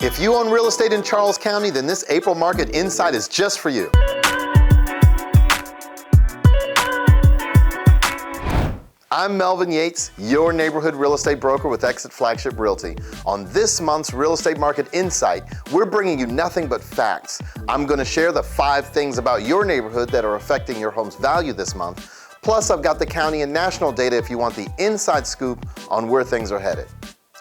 If you own real estate in Charles County, then this April Market Insight is just for you. I'm Melvin Yates, your neighborhood real estate broker with EXIT Flagship Realty. On this month's Real Estate Market Insight, we're bringing you nothing but facts. I'm going to share the 5 things about your neighborhood that are affecting your home's value this month. Plus, I've got the county and national data if you want the inside scoop on where things are headed.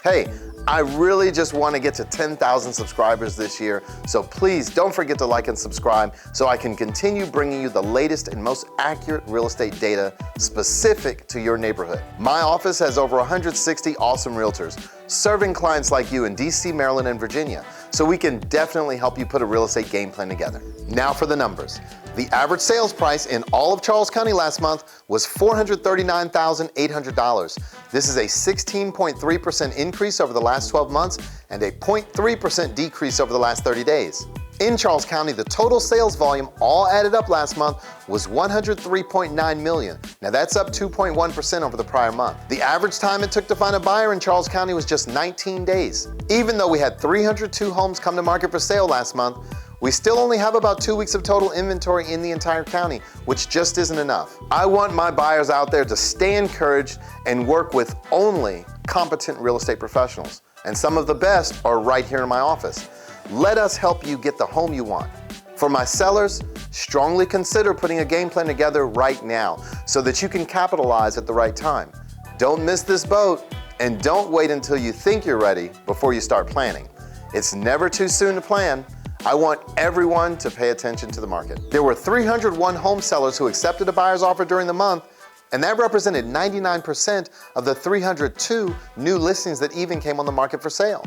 Hey, I really just want to get to 10,000 subscribers this year, so please don't forget to like and subscribe so I can continue bringing you the latest and most accurate real estate data specific to your neighborhood. My office has over 160 awesome realtors serving clients like you in DC, Maryland, and Virginia, so we can definitely help you put a real estate game plan together. Now for the numbers. The average sales price in all of Charles County last month was $439,800. This is a 16.3% increase over the last 12 months and a 0.3% decrease over the last 30 days. In Charles County, the total sales volume all added up last month was $103.9 million. Now that's up 2.1% over the prior month. The average time it took to find a buyer in Charles County was just 19 days. Even though we had 302 homes come to market for sale last month, we still only have about 2 weeks of total inventory in the entire county, which just isn't enough. I want my buyers out there to stay encouraged and work with only competent real estate professionals. And some of the best are right here in my office. Let us help you get the home you want. For my sellers, strongly consider putting a game plan together right now so that you can capitalize at the right time. Don't miss this boat, and don't wait until you think you're ready before you start planning. It's never too soon to plan. I want everyone to pay attention to the market. There were 301 home sellers who accepted a buyer's offer during the month, and that represented 99% of the 302 new listings that even came on the market for sale.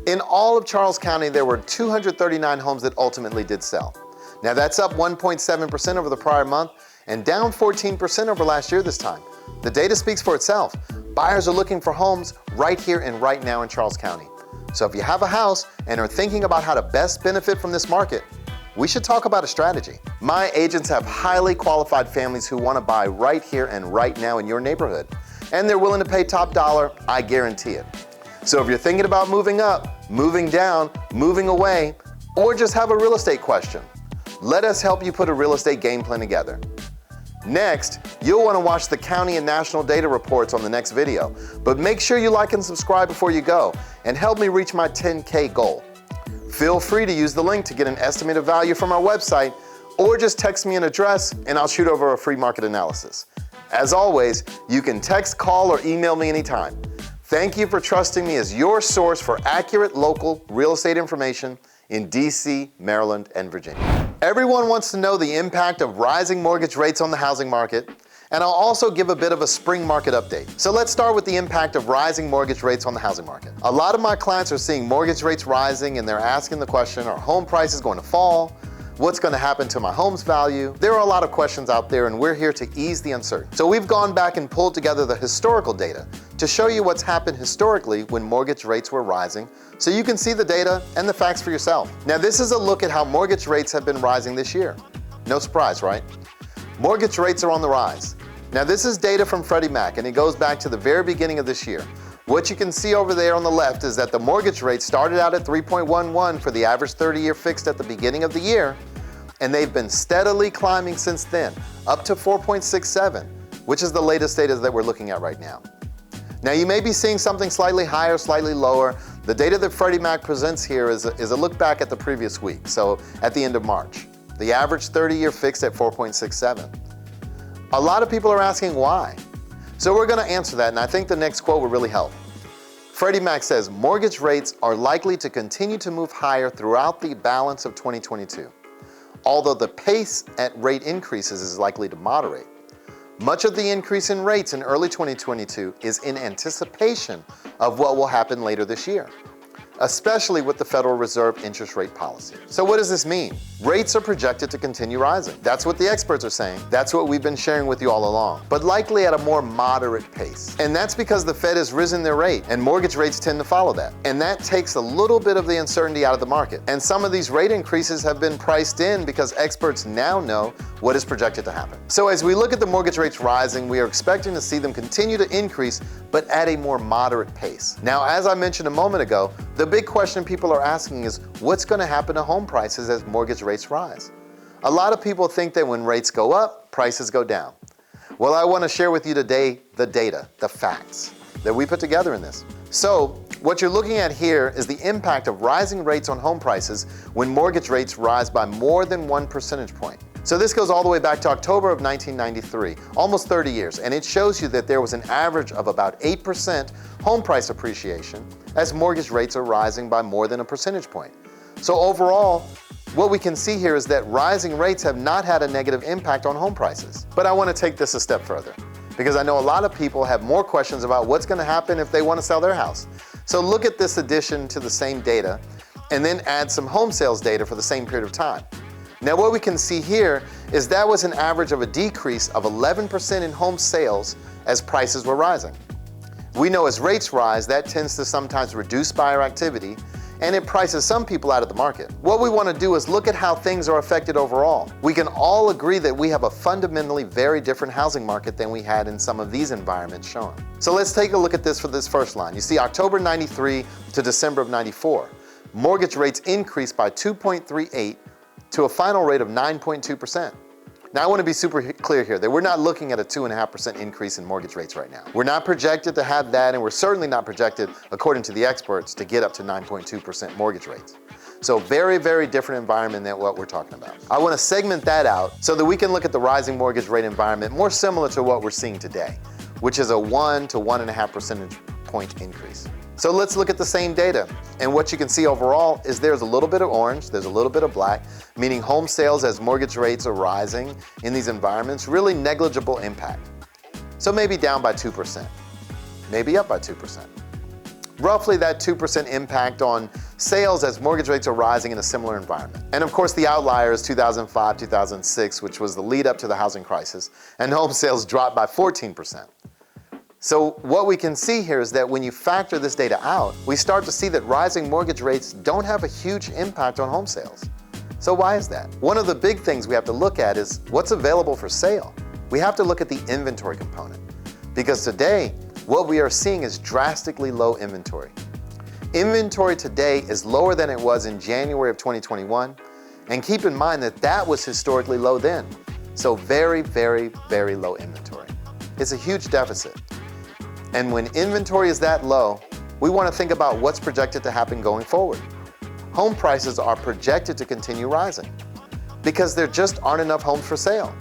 In all of Charles County, there were 239 homes that ultimately did sell. Now that's up 1.7% over the prior month and down 14% over last year this time. The data speaks for itself. Buyers are looking for homes right here and right now in Charles County. So if you have a house and are thinking about how to best benefit from this market, we should talk about a strategy. My agents have highly qualified families who want to buy right here and right now in your neighborhood, and they're willing to pay top dollar, I guarantee it. So if you're thinking about moving up, moving down, moving away, or just have a real estate question, let us help you put a real estate game plan together. Next, you'll want to watch the county and national data reports on the next video, but make sure you like and subscribe before you go and help me reach my 10K goal. Feel free to use the link to get an estimated value from our website, or just text me an address and I'll shoot over a free market analysis. As always, you can text, call, or email me anytime. Thank you for trusting me as your source for accurate local real estate information in DC, Maryland, and Virginia. Everyone wants to know the impact of rising mortgage rates on the housing market, and I'll also give a bit of a spring market update. So let's start with the impact of rising mortgage rates on the housing market. A lot of my clients are seeing mortgage rates rising, and they're asking the question, are home prices going to fall? What's going to happen to my home's value? There are a lot of questions out there, and we're here to ease the uncertainty. So we've gone back and pulled together the historical data to show you what's happened historically when mortgage rates were rising, so you can see the data and the facts for yourself. Now this is a look at how mortgage rates have been rising this year. No surprise, right? Mortgage rates are on the rise. Now this is data from Freddie Mac, and it goes back to the very beginning of this year. What you can see over there on the left is that the mortgage rate started out at 3.11 for the average 30-year fixed at the beginning of the year, and they've been steadily climbing since then, up to 4.67, which is the latest data that we're looking at right now. Now you may be seeing something slightly higher, slightly lower. The data that Freddie Mac presents here is a look back at the previous week, so at the end of March. The average 30-year fixed at 4.67. A lot of people are asking why. So we're going to answer that, and I think the next quote will really help. Freddie Mac says, mortgage rates are likely to continue to move higher throughout the balance of 2022, although the pace at rate increases is likely to moderate. Much of the increase in rates in early 2022 is in anticipation of what will happen later this year, especially with the Federal Reserve interest rate policy. So what does this mean? Rates are projected to continue rising. That's what the experts are saying. That's what we've been sharing with you all along, but likely at a more moderate pace. And that's because the Fed has risen their rate, and mortgage rates tend to follow that. And that takes a little bit of the uncertainty out of the market. And some of these rate increases have been priced in because experts now know what is projected to happen. So as we look at the mortgage rates rising, we are expecting to see them continue to increase, but at a more moderate pace. Now, as I mentioned a moment ago, the The big question people are asking is, what's going to happen to home prices as mortgage rates rise? A lot of people think that when rates go up, prices go down. Well, I want to share with you today the data, the facts that we put together in this. So, what you're looking at here is the impact of rising rates on home prices when mortgage rates rise by more than 1 percentage point. So this goes all the way back to October of 1993, almost 30 years, and it shows you that there was an average of about 8% home price appreciation as mortgage rates are rising by more than a percentage point. So overall, what we can see here is that rising rates have not had a negative impact on home prices. But I want to take this a step further, because I know a lot of people have more questions about what's going to happen if they want to sell their house. So look at this addition to the same data, and then add some home sales data for the same period of time. Now what we can see here is that was an average of a decrease of 11% in home sales as prices were rising. We know as rates rise, that tends to sometimes reduce buyer activity, and it prices some people out of the market. What we want to do is look at how things are affected overall. We can all agree that we have a fundamentally very different housing market than we had in some of these environments shown. So let's take a look at this for this first line. You see October 93 to December of 94. Mortgage rates increased by 2.38 to a final rate of 9.2%. Now I want to be super clear here that we're not looking at a 2.5% increase in mortgage rates right now. We're not projected to have that, and we're certainly not projected, according to the experts, to get up to 9.2% mortgage rates. So very, very different environment than what we're talking about. I want to segment that out so that we can look at the rising mortgage rate environment more similar to what we're seeing today, which is a 1 to 1.5 percentage point increase. So let's look at the same data, and what you can see overall is there's a little bit of orange, there's a little bit of black, meaning home sales as mortgage rates are rising in these environments, really negligible impact. So maybe down by 2%, maybe up by 2%. Roughly that 2% impact on sales as mortgage rates are rising in a similar environment. And of course the outlier is 2005, 2006, which was the lead up to the housing crisis, and home sales dropped by 14%. So what we can see here is that when you factor this data out, we start to see that rising mortgage rates don't have a huge impact on home sales. So why is that? One of the big things we have to look at is what's available for sale. We have to look at the inventory component, because today, what we are seeing is drastically low inventory. Inventory today is lower than it was in January of 2021, and keep in mind that that was historically low then. So very, very, very low inventory. It's a huge deficit. And when inventory is that low, we want to think about what's projected to happen going forward. Home prices are projected to continue rising because there just aren't enough homes for sale.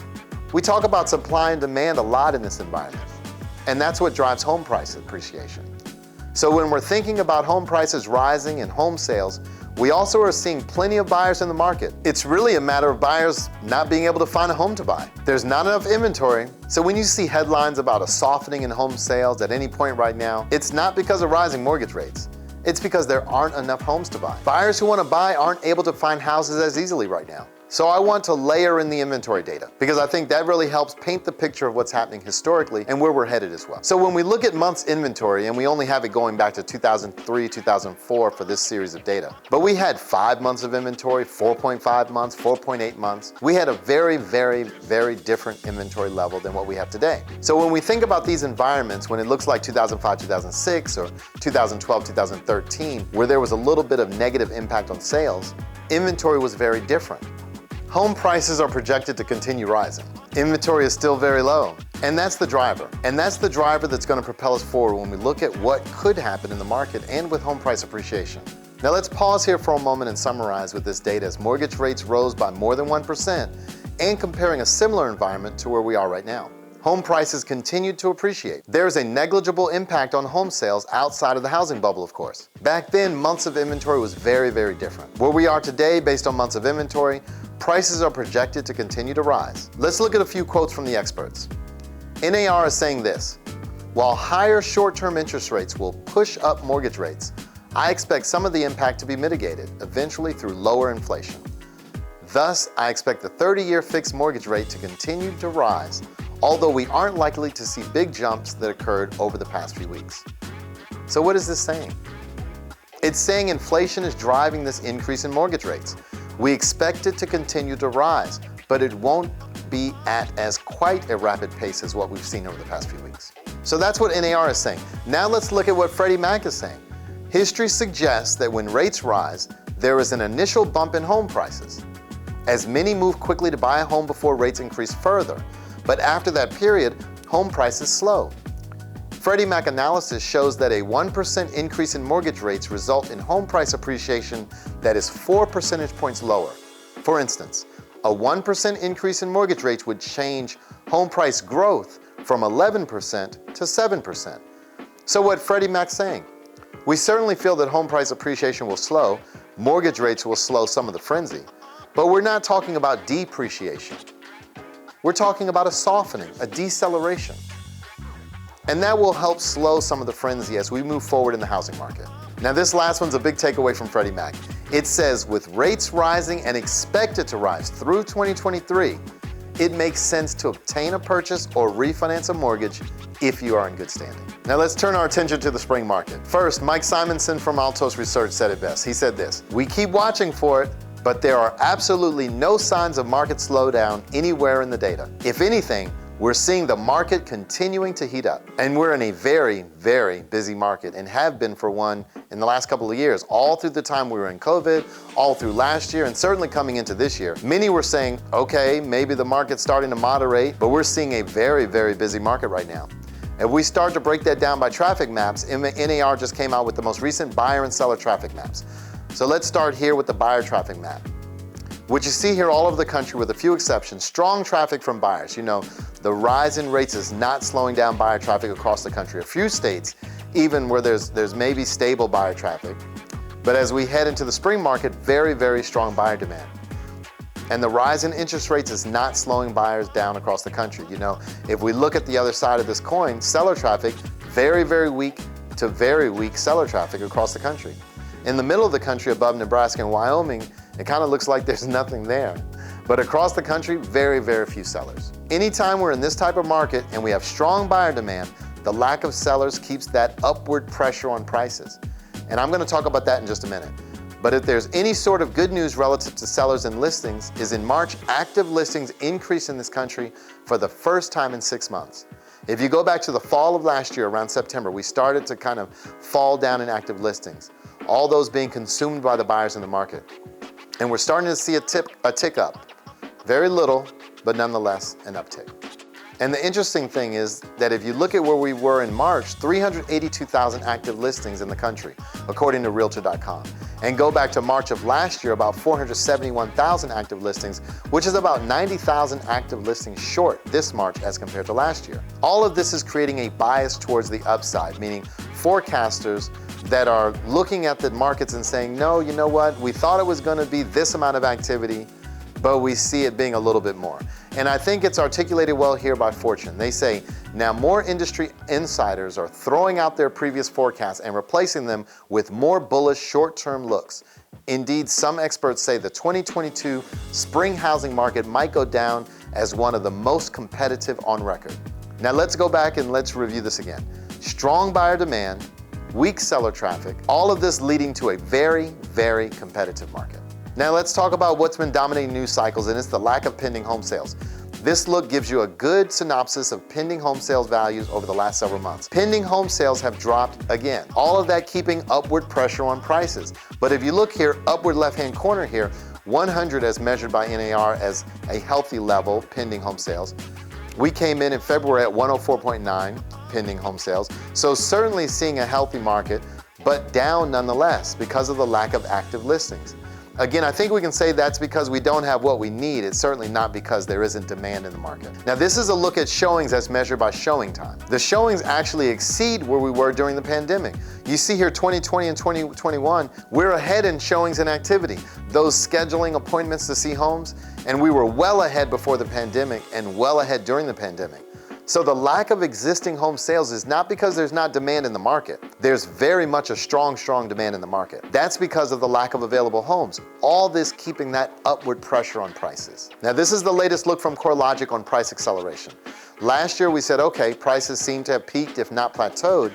We talk about supply and demand a lot in this environment, and that's what drives home price appreciation. So when we're thinking about home prices rising and home sales, we also are seeing plenty of buyers in the market. It's really a matter of buyers not being able to find a home to buy. There's not enough inventory. So when you see headlines about a softening in home sales at any point right now, it's not because of rising mortgage rates. It's because there aren't enough homes to buy. Buyers who want to buy aren't able to find houses as easily right now. So I want to layer in the inventory data because I think that really helps paint the picture of what's happening historically and where we're headed as well. So when we look at months inventory, and we only have it going back to 2003, 2004 for this series of data, but we had 5 months of inventory, 4.5 months, 4.8 months. We had a very, very, very different inventory level than what we have today. So when we think about these environments, when it looks like 2005, 2006, or 2012, 2013, where there was a little bit of negative impact on sales, inventory was very different. Home prices are projected to continue rising. Inventory is still very low, and that's the driver. And that's the driver that's going to propel us forward when we look at what could happen in the market and with home price appreciation. Now let's pause here for a moment and summarize with this data as mortgage rates rose by more than 1% and comparing a similar environment to where we are right now. Home prices continued to appreciate. There's a negligible impact on home sales outside of the housing bubble, of course. Back then, months of inventory was very, very different. Where we are today, based on months of inventory, prices are projected to continue to rise. Let's look at a few quotes from the experts. NAR is saying this: while higher short-term interest rates will push up mortgage rates, I expect some of the impact to be mitigated, eventually through lower inflation. Thus, I expect the 30-year fixed mortgage rate to continue to rise, although we aren't likely to see big jumps that occurred over the past few weeks. So what is this saying? It's saying inflation is driving this increase in mortgage rates. We expect it to continue to rise, but it won't be at as quite a rapid pace as what we've seen over the past few weeks. So that's what NAR is saying. Now let's look at what Freddie Mac is saying. History suggests that when rates rise, there is an initial bump in home prices, as many move quickly to buy a home before rates increase further. But after that period, home prices slow. Freddie Mac analysis shows that a 1% increase in mortgage rates result in home price appreciation that is 4 percentage points lower. For instance, a 1% increase in mortgage rates would change home price growth from 11% to 7%. So what Freddie Mac's saying? We certainly feel that home price appreciation will slow, mortgage rates will slow some of the frenzy, but we're not talking about depreciation. We're talking about a softening, a deceleration. And that will help slow some of the frenzy as we move forward in the housing market. Now this last one's a big takeaway from Freddie Mac. It says with rates rising and expected to rise through 2023, it makes sense to obtain a purchase or refinance a mortgage if you are in good standing. Now let's turn our attention to the spring market. First, Mike Simonson from Altos Research said it best. He said this: "We keep watching for it, but there are absolutely no signs of market slowdown anywhere in the data. If anything, we're seeing the market continuing to heat up." And we're in a very, very busy market and have been for one in the last couple of years, all through the time we were in COVID, all through last year, and certainly coming into this year. Many were saying, okay, maybe the market's starting to moderate, but we're seeing a very, very busy market right now. If we start to break that down by traffic maps, NAR just came out with the most recent buyer and seller traffic maps. So let's start here with the buyer traffic map. What you see here all over the country, with a few exceptions, strong traffic from buyers. You know, the rise in rates is not slowing down buyer traffic across the country. A few states, even where there's maybe stable buyer traffic. But as we head into the spring market, very, very strong buyer demand. And the rise in interest rates is not slowing buyers down across the country. You know, if we look at the other side of this coin, seller traffic, very, very weak to very weak seller traffic across the country. In the middle of the country, above Nebraska and Wyoming, it kind of looks like there's nothing there. But across the country, very, very few sellers. Anytime we're in this type of market and we have strong buyer demand, the lack of sellers keeps that upward pressure on prices. And I'm going to talk about that in just a minute. But if there's any sort of good news relative to sellers and listings, is in March, active listings increased in this country for the first time in 6 months. If you go back to the fall of last year, around September, we started to kind of fall down in active listings, all those being consumed by the buyers in the market. And we're starting to see a tick up. Very little, but nonetheless an uptick. And the interesting thing is that if you look at where we were in March, 382,000 active listings in the country, according to realtor.com. And go back to March of last year, about 471,000 active listings, which is about 90,000 active listings short this March as compared to last year. All of this is creating a bias towards the upside, meaning forecasters that are looking at the markets and saying, no, you know what, we thought it was going to be this amount of activity, but we see it being a little bit more. And I think it's articulated well here by Fortune. They say, now more industry insiders are throwing out their previous forecasts and replacing them with more bullish short-term looks. Indeed, some experts say the 2022 spring housing market might go down as one of the most competitive on record. Now let's go back and let's review this again. Strong buyer demand, weak seller traffic, all of this leading to a very, very competitive market. Now let's talk about what's been dominating news cycles, and it's the lack of pending home sales. This look gives you a good synopsis of pending home sales values over the last several months. Pending home sales have dropped again. All of that keeping upward pressure on prices. But if you look here, upward left-hand corner here, 100 as measured by NAR as a healthy level, pending home sales. We came in February at 104.9 pending home sales. So certainly seeing a healthy market, but down nonetheless because of the lack of active listings. Again, I think we can say that's because we don't have what we need. It's certainly not because there isn't demand in the market. Now, this is a look at showings as measured by showing time. The showings actually exceed where we were during the pandemic. You see here 2020 and 2021, we're ahead in showings and activity, those scheduling appointments to see homes, and we were well ahead before the pandemic and well ahead during the pandemic. So the lack of existing home sales is not because there's not demand in the market. There's very much a strong demand in the market. That's because of the lack of available homes. All this keeping that upward pressure on prices. Now this is the latest look from CoreLogic on price acceleration. Last year we said, okay, prices seem to have peaked if not plateaued.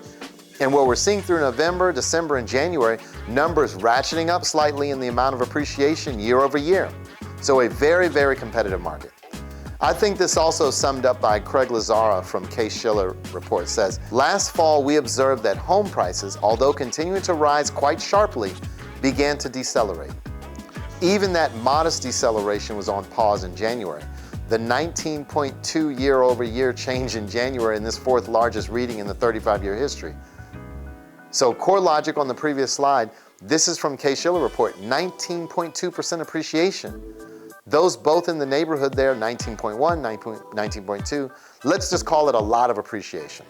And what we're seeing through November, December, and January, numbers ratcheting up slightly in the amount of appreciation year over year. So a very, very competitive market. I think this also summed up by Craig Lazara from Case-Shiller report says, last fall we observed that home prices, although continuing to rise quite sharply, began to decelerate. Even that modest deceleration was on pause in January. The 19.2 year-over-year change in January in this fourth largest reading in the 35-year history. So core logic on the previous slide, this is from Case-Shiller report, 19.2% appreciation. Those both in the neighborhood there, 19.1, 19.2, let's just call it a lot of appreciation.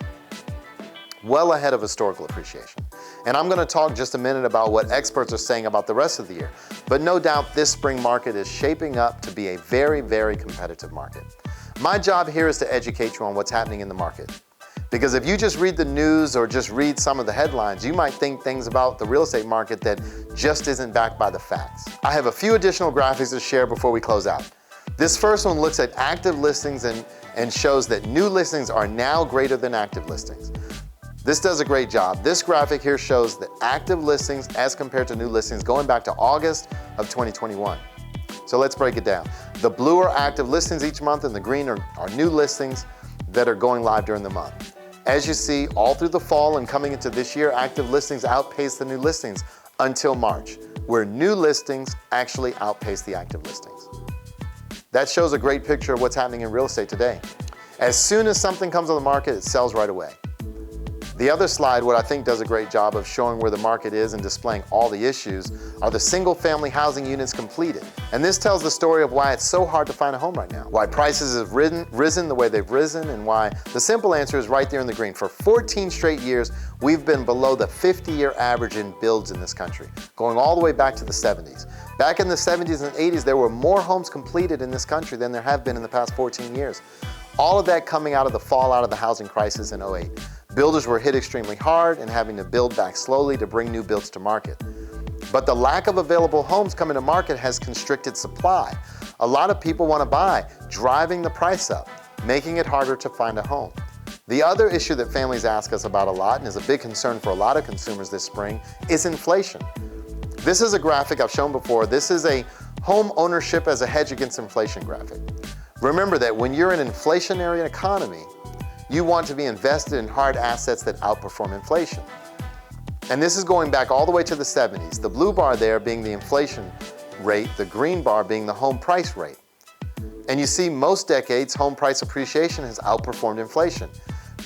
Well ahead of historical appreciation. And I'm going to talk just a minute about what experts are saying about the rest of the year. But no doubt this spring market is shaping up to be a very, very competitive market. My job here is to educate you on what's happening in the market. Because if you just read the news or just read some of the headlines, you might think things about the real estate market that just isn't backed by the facts. I have a few additional graphics to share before we close out. This first one looks at active listings and shows that new listings are now greater than active listings. This does a great job. This graphic here shows the active listings as compared to new listings going back to August of 2021. So let's break it down. The blue are active listings each month and the green are new listings that are going live during the month. As you see, all through the fall and coming into this year, active listings outpaced the new listings until March, where new listings actually outpaced the active listings. That shows a great picture of what's happening in real estate today. As soon as something comes on the market, it sells right away. The other slide, what I think does a great job of showing where the market is and displaying all the issues, are the single-family housing units completed. And this tells the story of why it's so hard to find a home right now, why prices have risen the way they've risen, and why the simple answer is right there in the green. For 14 straight years, we've been below the 50-year average in builds in this country, going all the way back to the 70s. Back in the 70s and 80s, there were more homes completed in this country than there have been in the past 14 years. All of that coming out of the fallout of the housing crisis in 08. Builders were hit extremely hard and having to build back slowly to bring new builds to market. But the lack of available homes coming to market has constricted supply. A lot of people want to buy, driving the price up, making it harder to find a home. The other issue that families ask us about a lot and is a big concern for a lot of consumers this spring is inflation. This is a graphic I've shown before. This is a home ownership as a hedge against inflation graphic. Remember that when you're in an inflationary economy, you want to be invested in hard assets that outperform inflation. And this is going back all the way to the 70s. The blue bar there being the inflation rate, the green bar being the home price rate. And you see most decades, home price appreciation has outperformed inflation.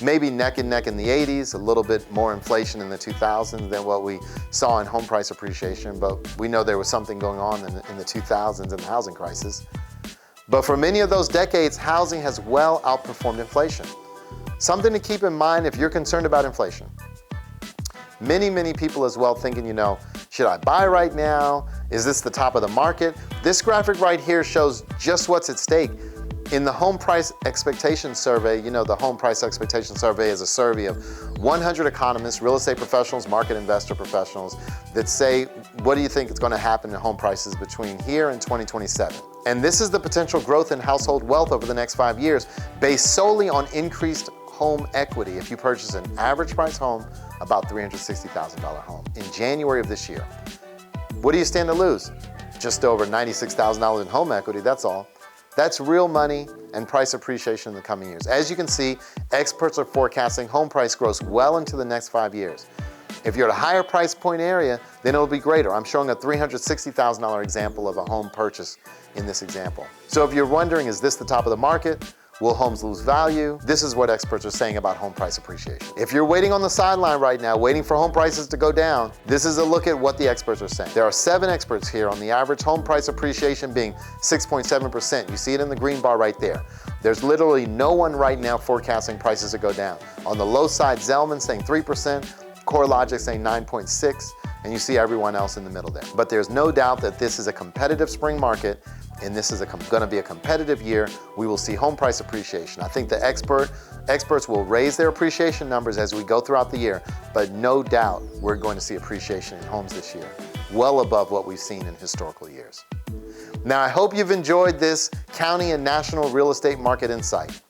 Maybe neck and neck in the 80s, a little bit more inflation in the 2000s than what we saw in home price appreciation, but we know there was something going on in the 2000s and the housing crisis. But for many of those decades, housing has well outperformed inflation. Something to keep in mind if you're concerned about inflation. Many people as well thinking, should I buy right now? Is this the top of the market? This graphic right here shows just what's at stake. In the Home Price Expectation Survey, the Home Price Expectation Survey is a survey of 100 economists, real estate professionals, market investor professionals that say, what do you think is going to happen in home prices between here and 2027? And this is the potential growth in household wealth over the next 5 years based solely on increased home equity if you purchase an average price home, about $360,000 home in January of this year. What do you stand to lose? Just over $96,000 in home equity, that's all. That's real money and price appreciation in the coming years. As you can see, experts are forecasting home price growth well into the next 5 years. If you're at a higher price point area, then it'll be greater. I'm showing a $360,000 example of a home purchase in this example. So if you're wondering, is this the top of the market? Will homes lose value? This is what experts are saying about home price appreciation. If you're waiting on the sideline right now, waiting for home prices to go down, this is a look at what the experts are saying. There are 7 experts here on the average home price appreciation being 6.7%. You see it in the green bar right there. There's literally no one right now forecasting prices to go down. On the low side, Zelman saying 3%, CoreLogic saying 9.6%, and you see everyone else in the middle there. But there's no doubt that this is a competitive spring market, and this is going to be a competitive year. We will see home price appreciation. I think the experts will raise their appreciation numbers as we go throughout the year, but no doubt we're going to see appreciation in homes this year, well above what we've seen in historical years. Now, I hope you've enjoyed this county and national real estate market insight.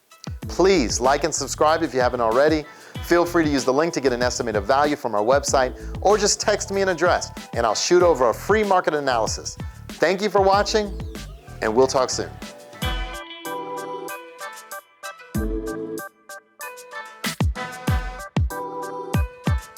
Please like and subscribe if you haven't already. Feel free to use the link to get an estimate of value from our website, or just text me an address and I'll shoot over a free market analysis. Thank you for watching, and we'll talk soon.